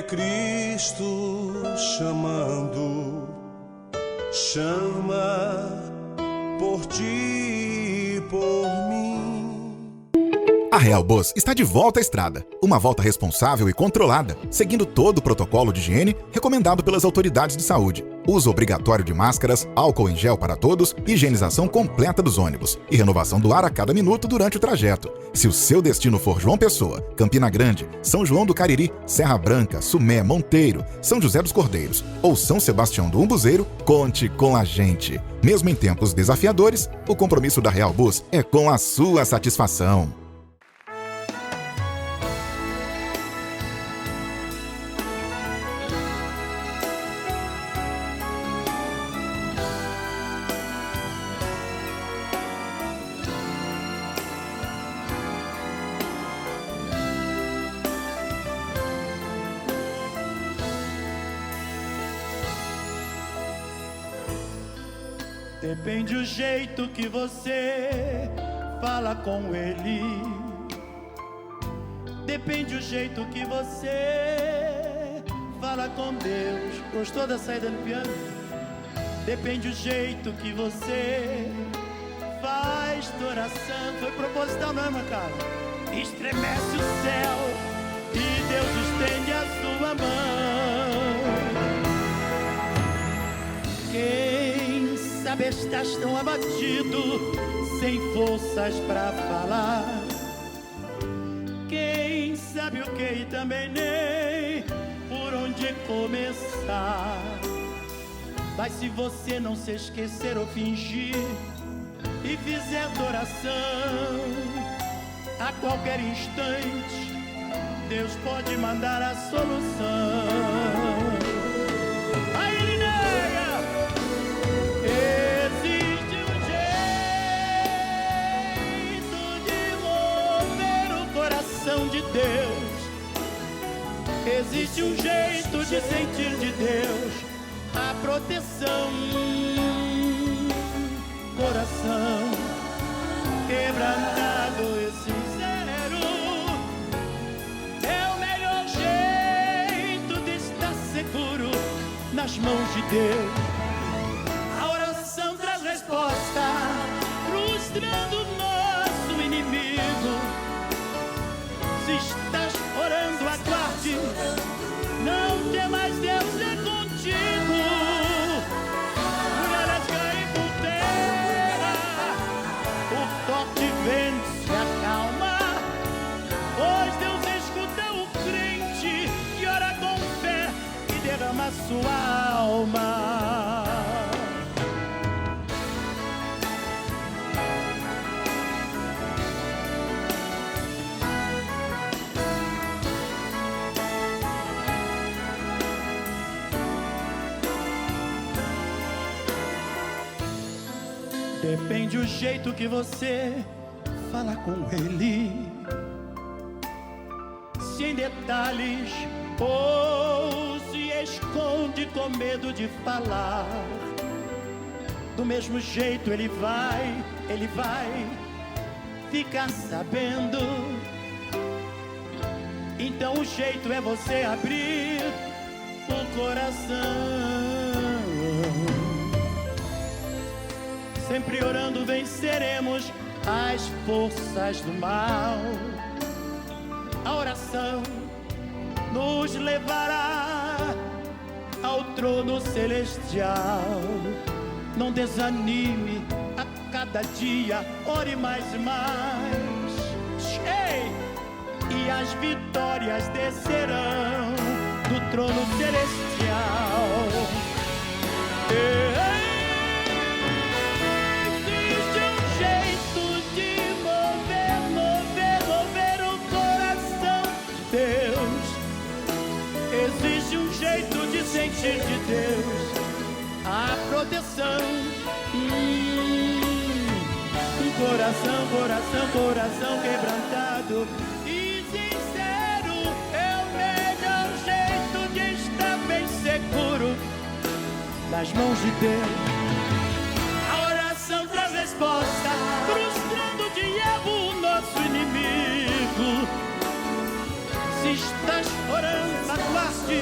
É Cristo chamando, chama por ti e por mim. A Real Bus está de volta à estrada. Uma volta responsável e controlada, seguindo todo o protocolo de higiene recomendado pelas autoridades de saúde. Uso obrigatório de máscaras, álcool em gel para todos, higienização completa dos ônibus e renovação do ar a cada minuto durante o trajeto. Se o seu destino for João Pessoa, Campina Grande, São João do Cariri, Serra Branca, Sumé, Monteiro, São José dos Cordeiros ou São Sebastião do Umbuzeiro, conte com a gente. Mesmo em tempos desafiadores, o compromisso da Real Bus é com a sua satisfação. Depende o jeito que você fala com ele. Depende o jeito que você fala com Deus. Gostou da saída do piano? Depende o jeito que você faz de oração. Foi proposital, não é, Macala? Estremece o céu e Deus estende a sua mão. Quem sabe estás tão abatido, sem forças pra falar. Quem sabe o que e também nem por onde começar. Mas se você não se esquecer ou fingir e fizer adoração, a qualquer instante Deus pode mandar a solução. Aí ele nega. Existe um jeito de mover o coração de Deus. Existe um jeito de sentir de Deus a proteção. Coração quebrantado e sincero é o melhor jeito de estar seguro nas mãos de Deus. A oração traz resposta, frustrando o nosso inimigo. Se estás orando, aguarde, não tem mais Deus é contigo. Mulheres caem por terra, o forte vento se acalma, pois Deus escuta o crente que ora com fé e derrama sua alma. Depende o jeito que você fala com ele, se em detalhes ou se esconde com medo de falar. Do mesmo jeito ele vai ficar sabendo. Então o jeito é você abrir o coração. Sempre orando venceremos as forças do mal. A oração nos levará ao trono celestial. Não desanime, a cada dia ore mais e mais. Ei! E as vitórias descerão do trono celestial. Ei! Existe um jeito de sentir de Deus a proteção. Coração quebrantado e sincero é o melhor jeito de estar bem seguro nas mãos de Deus. A oração traz resposta, frustrando o diabo, nosso inimigo. Se estás orando, aguarde,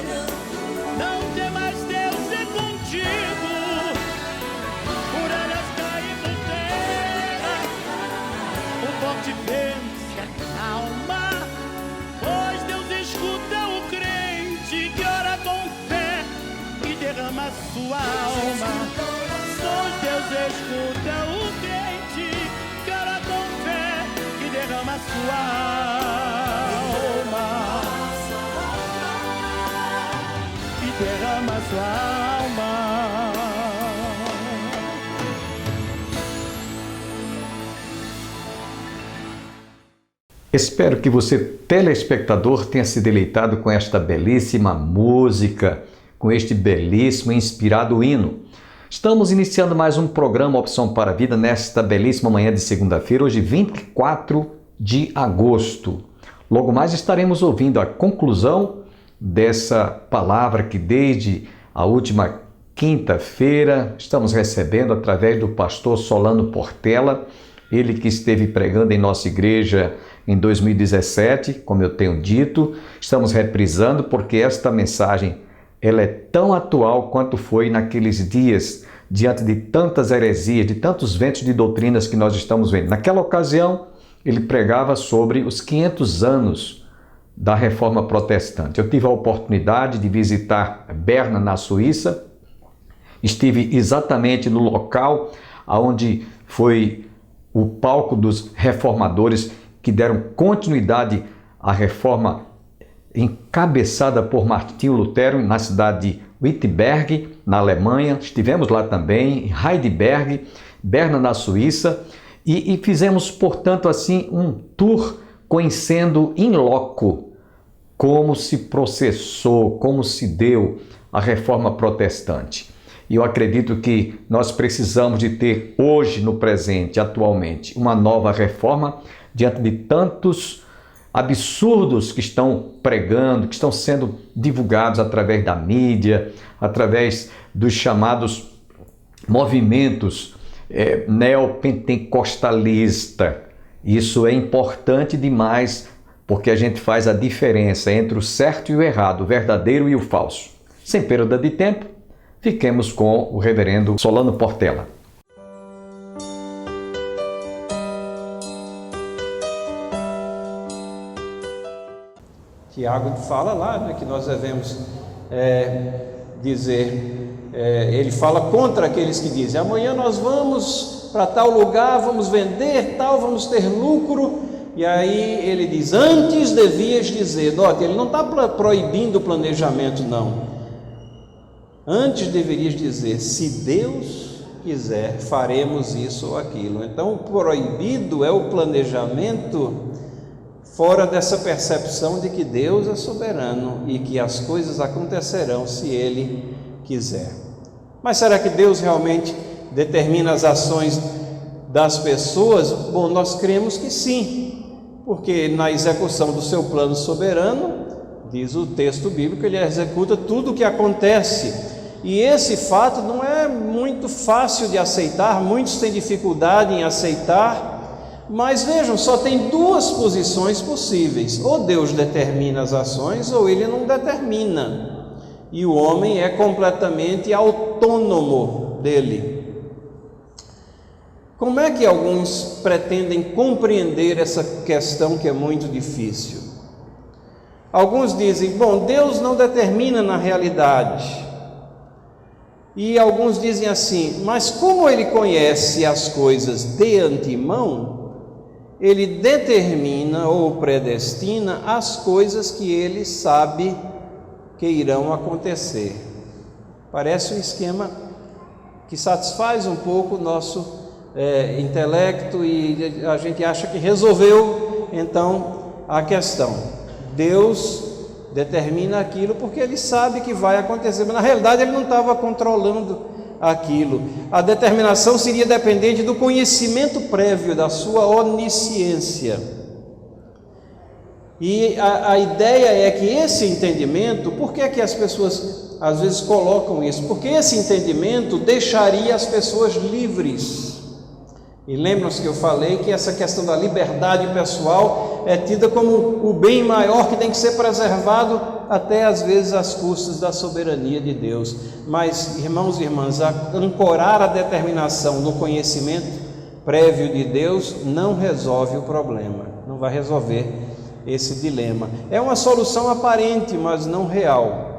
escuta o crente que ora com fé, que derrama sua alma, que derrama sua alma. Espero que você, telespectador, tenha se deleitado com esta belíssima música, com este belíssimo e inspirado hino. Estamos iniciando mais um programa Opção para a Vida nesta belíssima manhã de segunda-feira, hoje 24 de agosto. Logo mais estaremos ouvindo a conclusão dessa palavra que desde a última quinta-feira estamos recebendo através do pastor Solano Portela, ele que esteve pregando em nossa igreja em 2017, como eu tenho dito. Estamos reprisando porque esta mensagem ela é tão atual quanto foi naqueles dias, diante de tantas heresias, de tantos ventos de doutrinas que nós estamos vendo. Naquela ocasião, ele pregava sobre os 500 anos da Reforma Protestante. Eu tive a oportunidade de visitar Berna, na Suíça. Estive exatamente no local onde foi o palco dos reformadores que deram continuidade à reforma encabeçada por Martinho Lutero na cidade de Wittenberg, na Alemanha. Estivemos lá também, em Heidelberg, Berna, na Suíça, e fizemos, portanto, assim, um tour conhecendo in loco como se processou, como se deu a reforma protestante. E eu acredito que nós precisamos de ter hoje, no presente, atualmente, uma nova reforma diante de tantos absurdos que estão pregando, que estão sendo divulgados através da mídia, através dos chamados movimentos neopentecostalista. Isso é importante demais, porque a gente faz a diferença entre o certo e o errado, o verdadeiro e o falso. Sem perda de tempo, fiquemos com o reverendo Solano Portela. Tiago fala lá, né, que nós devemos dizer, ele fala contra aqueles que dizem: amanhã nós vamos para tal lugar, vamos vender tal, vamos ter lucro. E aí ele diz: antes devias dizer. Note, ele não está proibindo o planejamento, não. Antes deverias dizer: se Deus quiser, faremos isso ou aquilo. Então o proibido é o planejamento fora dessa percepção de que Deus é soberano e que as coisas acontecerão se Ele quiser. Mas será que Deus realmente determina as ações das pessoas? Bom, nós cremos que sim, porque na execução do seu plano soberano, diz o texto bíblico, Ele executa tudo o que acontece. E esse fato não é muito fácil de aceitar, muitos têm dificuldade em aceitar. Mas vejam, só tem duas posições possíveis: ou Deus determina as ações, ou Ele não determina, e o homem é completamente autônomo dele. Como é que alguns pretendem compreender essa questão que é muito difícil? Alguns dizem: bom, Deus não determina na realidade. E alguns dizem assim: mas como Ele conhece as coisas de antemão, Ele determina ou predestina as coisas que Ele sabe que irão acontecer. Parece um esquema que satisfaz um pouco o nosso intelecto, e a gente acha que resolveu então a questão. Deus determina aquilo porque Ele sabe que vai acontecer, mas na realidade Ele não estava controlando aquilo. A determinação seria dependente do conhecimento prévio, da sua onisciência. E a ideia é que esse entendimento, por que é que as pessoas às vezes colocam isso? Porque esse entendimento deixaria as pessoas livres. E lembram-se que eu falei que essa questão da liberdade pessoal é tida como o bem maior que tem que ser preservado, até às vezes às custas da soberania de Deus. Mas, irmãos e irmãs, ancorar a determinação no conhecimento prévio de Deus não resolve o problema, não vai resolver esse dilema. É uma solução aparente, mas não real.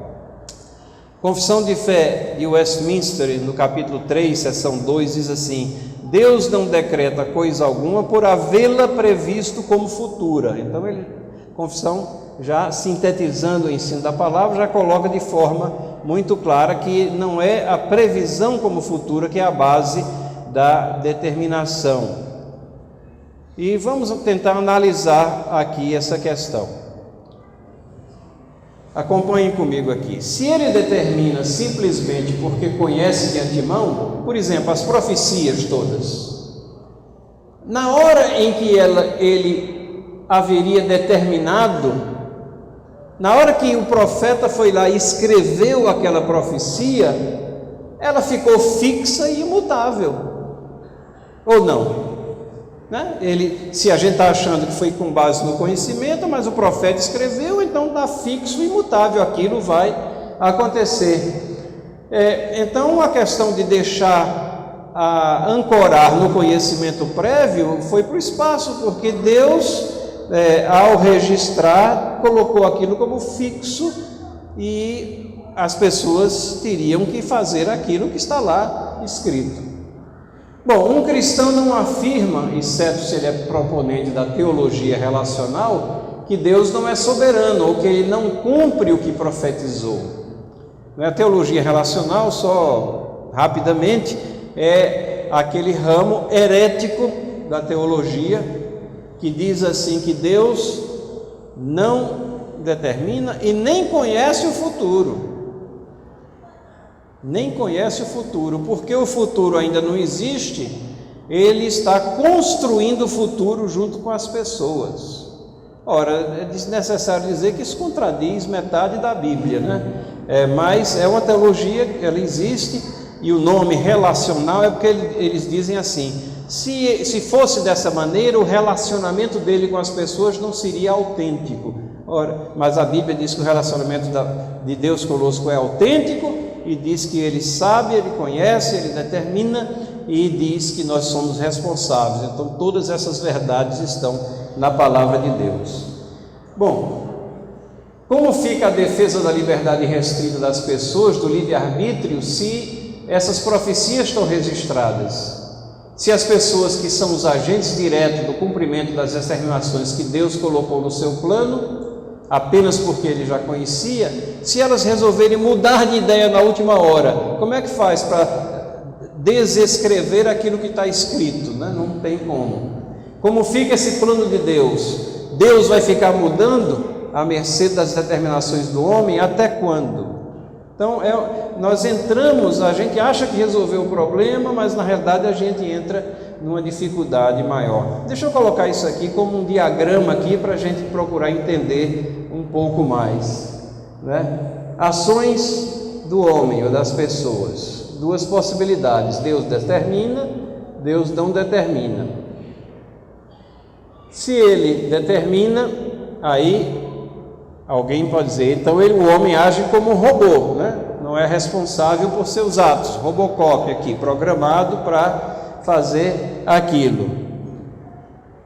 Confissão de Fé de Westminster, no capítulo 3, seção 2, diz assim: Deus não decreta coisa alguma por havê-la previsto como futura. Então, confissão, já sintetizando o ensino da palavra, já coloca de forma muito clara que não é a previsão como futura que é a base da determinação. E vamos tentar analisar aqui essa questão. Acompanhem comigo aqui. Se ele determina simplesmente porque conhece de antemão, por exemplo, as profecias todas, na hora em que ele haveria determinado, na hora que o profeta foi lá e escreveu aquela profecia, ela ficou fixa e imutável, ou não? Né? Se a gente está achando que foi com base no conhecimento, mas o profeta escreveu, então está fixo e imutável, aquilo vai acontecer. Então a questão de deixar ancorar no conhecimento prévio foi para o espaço, porque Deus, ao registrar, colocou aquilo como fixo e as pessoas teriam que fazer aquilo que está lá escrito. Bom, um cristão não afirma, exceto se ele é proponente da teologia relacional, que Deus não é soberano ou que ele não cumpre o que profetizou. A teologia relacional, só rapidamente, é aquele ramo herético da teologia que diz assim que Deus não determina e nem conhece o futuro. Nem conhece o futuro, porque o futuro ainda não existe, ele está construindo o futuro junto com as pessoas. Ora, é desnecessário dizer que isso contradiz metade da Bíblia, né? Mas é uma teologia, ela existe, e o nome relacional é porque eles dizem assim: se fosse dessa maneira, o relacionamento dele com as pessoas não seria autêntico. Ora, mas a Bíblia diz que o relacionamento de Deus conosco é autêntico, e diz que Ele sabe, Ele conhece, Ele determina, e diz que nós somos responsáveis. Então todas essas verdades estão na palavra de Deus. Bom, como fica a defesa da liberdade restrita das pessoas, do livre-arbítrio, se essas profecias estão registradas? Se as pessoas que são os agentes diretos do cumprimento das determinações que Deus colocou no seu plano, apenas porque ele já conhecia, se elas resolverem mudar de ideia na última hora, como é que faz para desescrever aquilo que está escrito? Né? Não tem como. Como fica esse plano de Deus? Deus vai ficar mudando à mercê das determinações do homem até quando? Então, nós entramos, a gente acha que resolveu o problema, mas na realidade a gente entra numa dificuldade maior. Deixa eu colocar isso aqui como um diagrama aqui para a gente procurar entender um pouco mais, né? Ações do homem ou das pessoas, duas possibilidades: Deus determina, Deus não determina. Se ele determina, aí alguém pode dizer, então o homem age como um robô, né? Não é responsável por seus atos. Robocop aqui, programado para fazer aquilo.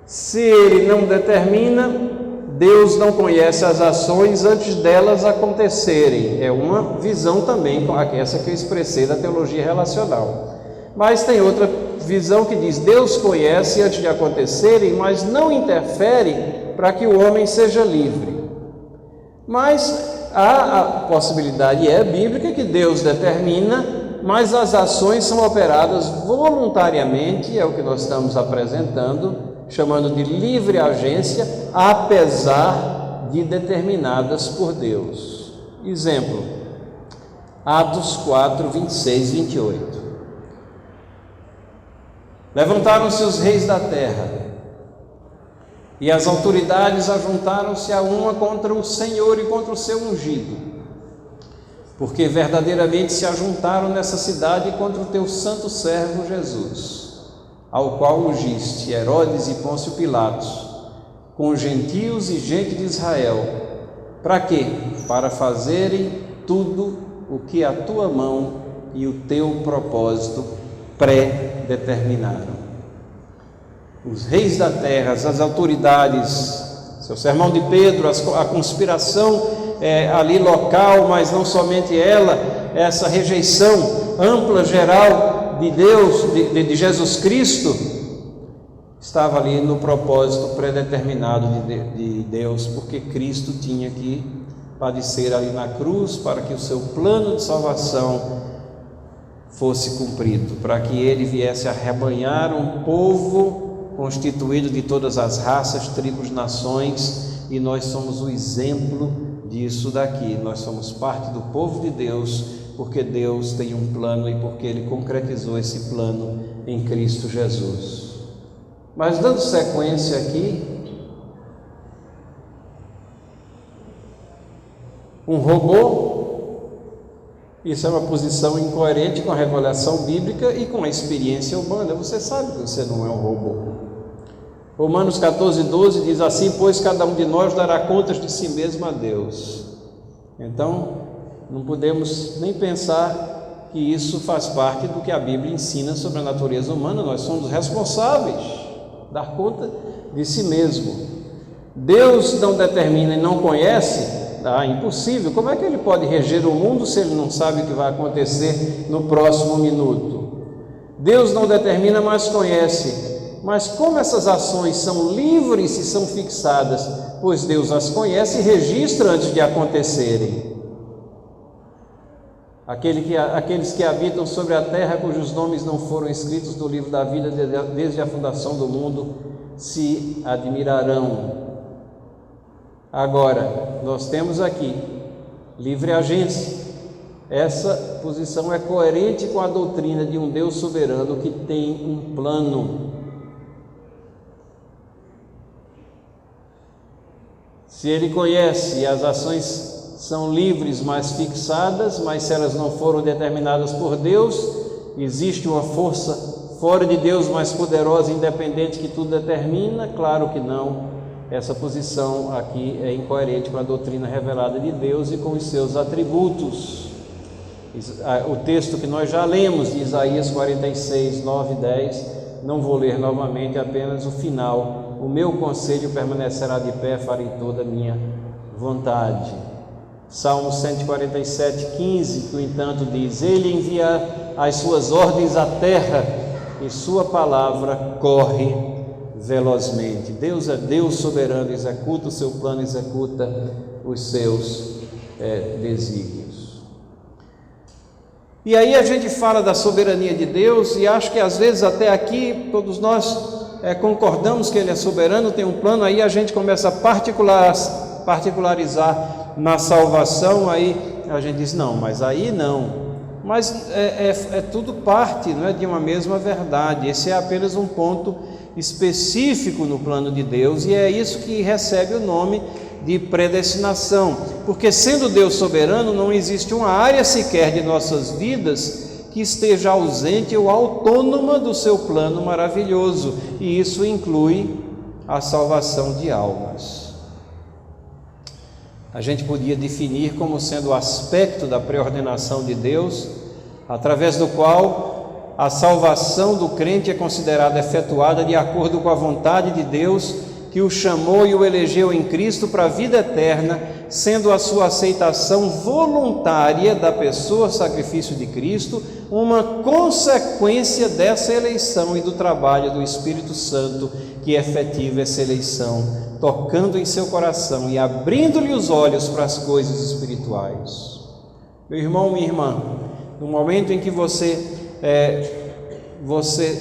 Se ele não determina, Deus não conhece as ações antes delas acontecerem. É uma visão também, essa que eu expressei da teologia relacional. Mas tem outra visão que diz: Deus conhece antes de acontecerem, mas não interfere para que o homem seja livre. Mas a possibilidade bíblica que Deus determina, mas as ações são operadas voluntariamente, é o que nós estamos apresentando, chamando de livre agência, apesar de determinadas por Deus. Exemplo, Atos 4, 26, 28. Levantaram-se os reis da terra, e as autoridades ajuntaram-se a uma contra o Senhor e contra o seu ungido, porque verdadeiramente se ajuntaram nessa cidade contra o teu santo servo Jesus, ao qual ungiste Herodes e Pôncio Pilatos, com gentios e gente de Israel. Para quê? Para fazerem tudo o que a tua mão e o teu propósito pré-determinaram. Os reis da terra, as autoridades, seu sermão de Pedro, a conspiração ali local, mas não somente ela, essa rejeição ampla, geral de Deus, de Jesus Cristo, estava ali no propósito predeterminado de Deus, porque Cristo tinha que padecer ali na cruz para que o seu plano de salvação fosse cumprido, para que ele viesse a arrebanhar um povo constituído de todas as raças, tribos, nações, e nós somos o exemplo disso daqui. Nós somos parte do povo de Deus, porque Deus tem um plano e porque Ele concretizou esse plano em Cristo Jesus. Mas dando sequência aqui, um robô, isso é uma posição incoerente com a revelação bíblica e com a experiência humana. Você sabe que você não é um robô. Romanos 14:12 diz assim: pois cada um de nós dará contas de si mesmo a Deus. Então, não podemos nem pensar que isso faz parte do que a Bíblia ensina sobre a natureza humana. Nós somos responsáveis de dar conta de si mesmo. Deus não determina e não conhece. Impossível. Como é que ele pode reger o mundo se ele não sabe o que vai acontecer no próximo minuto? Deus não determina, mas conhece. Mas como essas ações são livres e são fixadas? Pois Deus as conhece e registra antes de acontecerem. Aqueles que habitam sobre a terra, cujos nomes não foram escritos no livro da vida desde a fundação do mundo, se admirarão. Agora, nós temos aqui livre agência. Essa posição é coerente com a doutrina de um Deus soberano que tem um plano. Se Ele conhece e as ações são livres, mas fixadas, mas se elas não foram determinadas por Deus, existe uma força fora de Deus mais poderosa e independente que tudo determina? Claro que não. Essa posição aqui é incoerente com a doutrina revelada de Deus e com os seus atributos. O texto que nós já lemos de Isaías 46, 9 e 10, não vou ler novamente, apenas o final. O meu conselho permanecerá de pé, farei toda a minha vontade. Salmo 147, 15, no entanto, diz: Ele envia as suas ordens à terra e sua palavra corre velozmente. Deus é Deus soberano, executa o seu plano, executa os seus desígnios. E aí a gente fala da soberania de Deus e acho que às vezes até aqui todos nós concordamos que Ele é soberano, tem um plano, aí a gente começa a particularizar na salvação, aí a gente diz, não, mas aí não. Mas é tudo parte, não é, de uma mesma verdade. Esse é apenas um ponto específico no plano de Deus, e é isso que recebe o nome de predestinação, porque sendo Deus soberano, não existe uma área sequer de nossas vidas que esteja ausente ou autônoma do seu plano maravilhoso, e isso inclui a salvação de almas. A gente podia definir como sendo o aspecto da preordenação de Deus, através do qual a salvação do crente é considerada efetuada de acordo com a vontade de Deus, que o chamou e o elegeu em Cristo para a vida eterna, sendo a sua aceitação voluntária da pessoa sacrifício de Cristo uma consequência dessa eleição e do trabalho do Espírito Santo que efetiva essa eleição, tocando em seu coração e abrindo-lhe os olhos para as coisas espirituais. Meu irmão, minha irmã, no momento em que você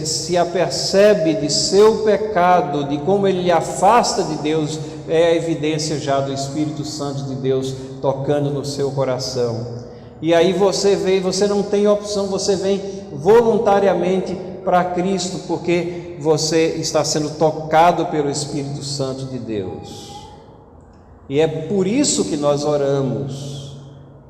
se apercebe de seu pecado, de como ele lhe afasta de Deus, é a evidência já do Espírito Santo de Deus tocando no seu coração. E aí você vem, você não tem opção, você vem voluntariamente para Cristo, porque você está sendo tocado pelo Espírito Santo de Deus. E é por isso que nós oramos.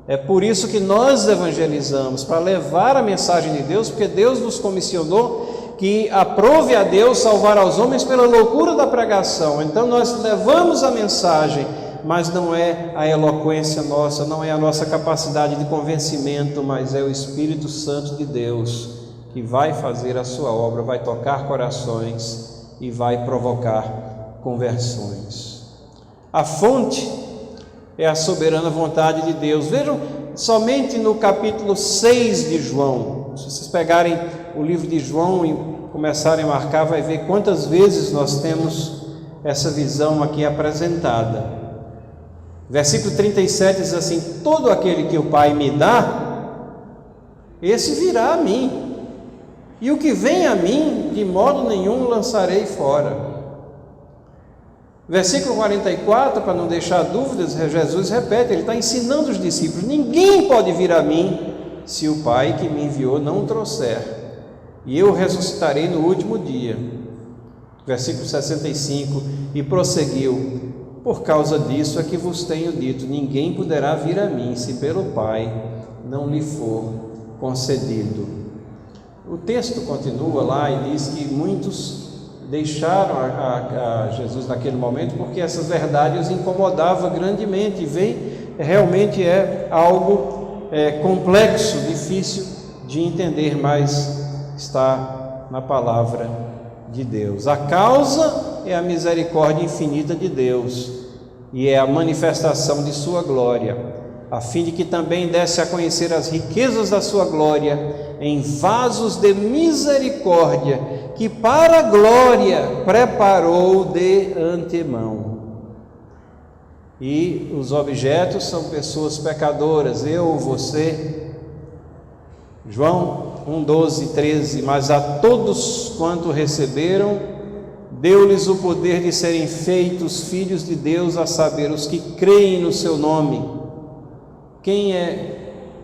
É por isso que nós evangelizamos, para levar a mensagem de Deus, porque Deus nos comissionou que aprove a Deus salvar aos homens pela loucura da pregação. Então nós levamos a mensagem, mas não é a eloquência nossa, não é a nossa capacidade de convencimento, mas é o Espírito Santo de Deus que vai fazer a sua obra, vai tocar corações e vai provocar conversões. A fonte é a soberana vontade de Deus. Vejam, somente no capítulo 6 de João. Se vocês pegarem o livro de João e começarem a marcar, vai ver quantas vezes nós temos essa visão aqui apresentada. Versículo 37 diz assim: todo aquele que o Pai me dá, esse virá a mim, e o que vem a mim, de modo nenhum lançarei fora. Versículo 44, para não deixar dúvidas, Jesus repete, ele está ensinando os discípulos: ninguém pode vir a mim se o Pai que me enviou não o trouxer, e eu ressuscitarei no último dia. Versículo 65, e prosseguiu: por causa disso é que vos tenho dito, ninguém poderá vir a mim se pelo Pai não lhe for concedido. O texto continua lá e diz que muitos deixaram a Jesus naquele momento porque essas verdades os incomodavam grandemente, e realmente é algo complexo, difícil de entender, mas está na palavra de Deus. A causa é a misericórdia infinita de Deus e é a manifestação de sua glória, a fim de que também desse a conhecer as riquezas da sua glória em vasos de misericórdia, que para a glória preparou de antemão. E os objetos são pessoas pecadoras, eu ou você. João 1:12, 13, mas a todos quanto receberam, deu-lhes o poder de serem feitos filhos de Deus, a saber, os que creem no seu nome. Quem é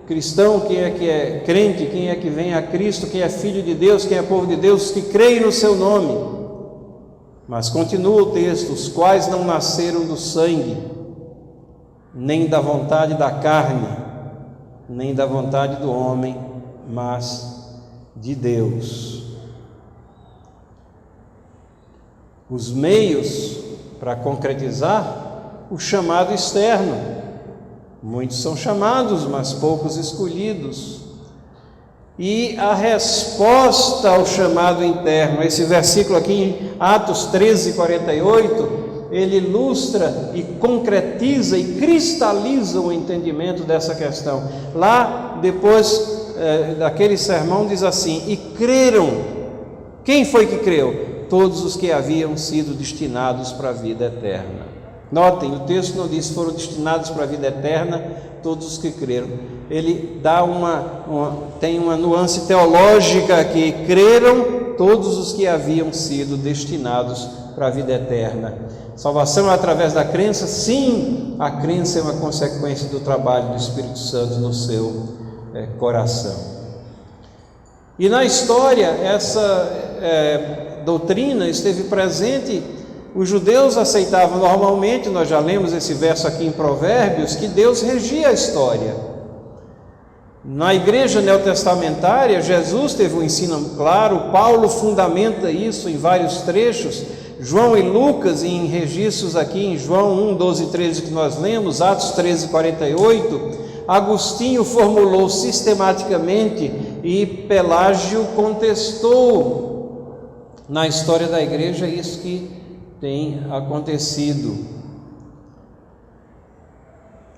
cristão, quem é que é crente, quem é que vem a Cristo, quem é filho de Deus, quem é povo de Deus, os que creem no seu nome. Mas continua o texto: os quais não nasceram do sangue, nem da vontade da carne, nem da vontade do homem, mas de Deus. Os meios para concretizar o chamado externo. Muitos são chamados, mas poucos escolhidos. E a resposta ao chamado interno, esse versículo aqui em Atos 13:48, ele ilustra e concretiza e cristaliza o entendimento dessa questão. Lá, depois daquele sermão, diz assim: e creram. Quem foi que creu? Todos os que haviam sido destinados para a vida eterna. Notem, o texto não diz foram destinados para a vida eterna todos os que creram. Ele dá tem uma nuance teológica aqui: creram todos os que haviam sido destinados para a vida eterna. Salvação é através da crença? Sim, a crença é uma consequência do trabalho do Espírito Santo no seu coração. E na história, essa doutrina esteve presente. Os judeus aceitavam normalmente, nós já lemos esse verso aqui em Provérbios, que Deus regia a história. Na igreja neotestamentária, Jesus teve um ensino claro, Paulo fundamenta isso em vários trechos, João e Lucas em registros aqui em João 1, 12 e 13 que nós lemos, Atos 13, 48, Agostinho formulou sistematicamente e Pelágio contestou na história da igreja isso que tem acontecido.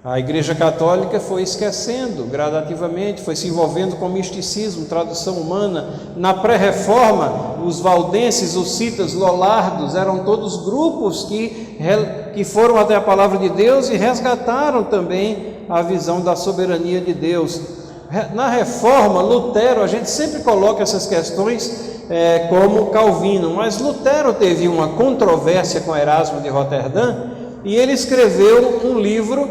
A Igreja Católica foi esquecendo gradativamente, foi se envolvendo com misticismo, tradução humana. Na pré-reforma, os valdenses, os citas, lollardos, eram todos grupos que foram até a palavra de Deus e resgataram também a visão da soberania de Deus. Na reforma, Lutero, a gente sempre coloca essas questões como Calvino, mas Lutero teve uma controvérsia com Erasmo de Roterdã e ele escreveu um livro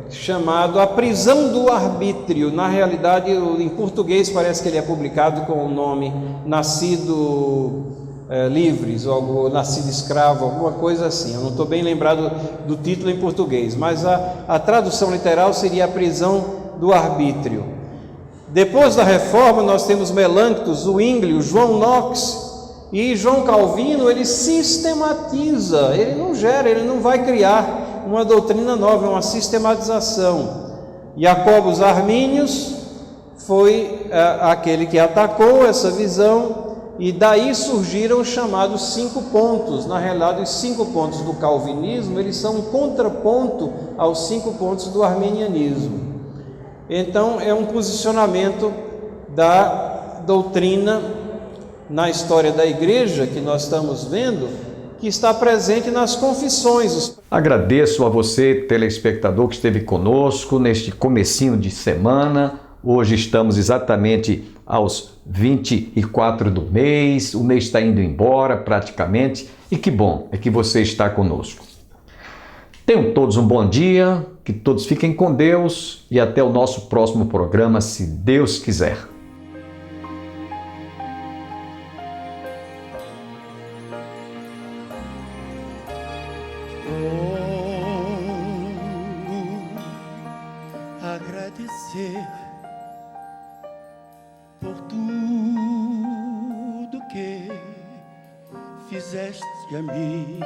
chamado A Prisão do Arbítrio. Na realidade, em português parece que ele é publicado com o nome Nascido Livres, ou Nascido Escravo, alguma coisa assim. Eu não estou bem lembrado do título em português, mas a tradução literal seria A Prisão do Arbítrio. Depois da reforma, nós temos Melancton, Zwingli, João Knox e João Calvino. Ele sistematiza, ele não gera, ele não vai criar uma doutrina nova, é uma sistematização. Jacobus Arminius foi aquele que atacou essa visão e daí surgiram os chamados 5 pontos. Na realidade, os 5 pontos do calvinismo, eles são um contraponto aos 5 pontos do arminianismo. Então, é um posicionamento da doutrina na história da igreja que nós estamos vendo, que está presente nas confissões. Agradeço a você, telespectador, que esteve conosco neste comecinho de semana. Hoje estamos exatamente aos 24 do mês, o mês está indo embora praticamente, e que bom é que você está conosco. Tenham todos um bom dia, que todos fiquem com Deus e até o nosso próximo programa, se Deus quiser. Agradecer por tudo que fizeste a mim.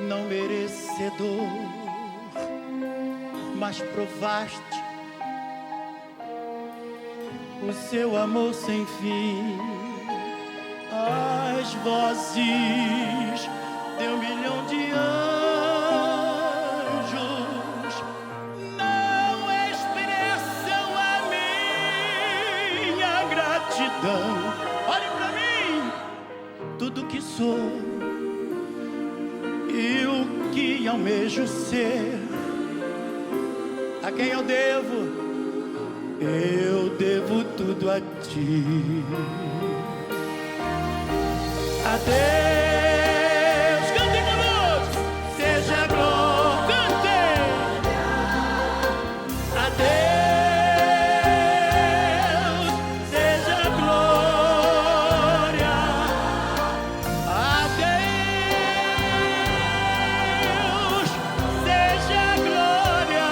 Não merecedor, mas provaste o seu amor sem fim. As vozes de 1 milhão de anjos não expressam a minha gratidão. Olhem pra mim, tudo que sou e o que almejo ser, a quem eu devo tudo a ti. A Deus, cantem conosco, seja glória, cantem. A Deus, seja glória. A Deus, seja glória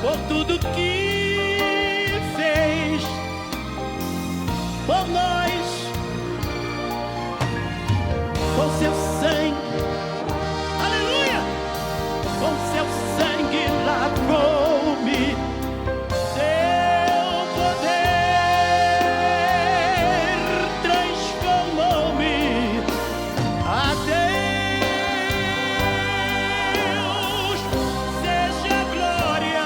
por tudo que fez por nós. Com seu sangue, aleluia, com seu sangue lavou-me, seu poder transformou-me. A Deus seja glória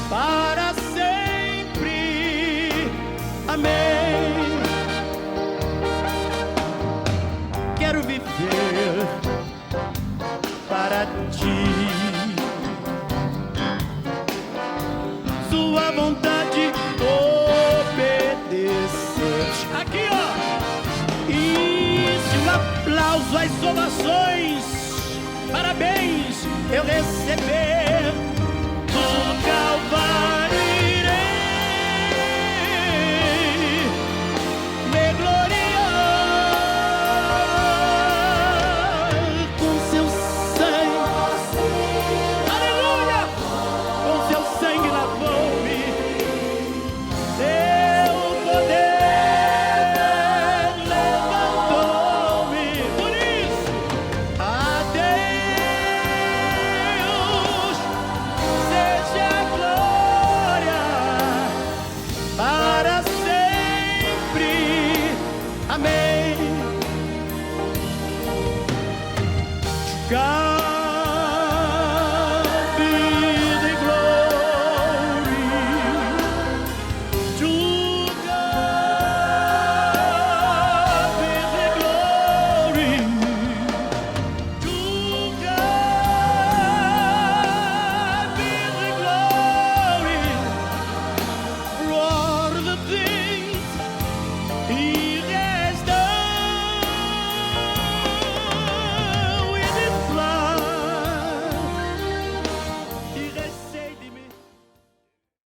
para sempre, amém. Quero viver para ti, sua vontade obedecer. Aqui, ó, isso, um aplauso, as ovações, parabéns, eu receber.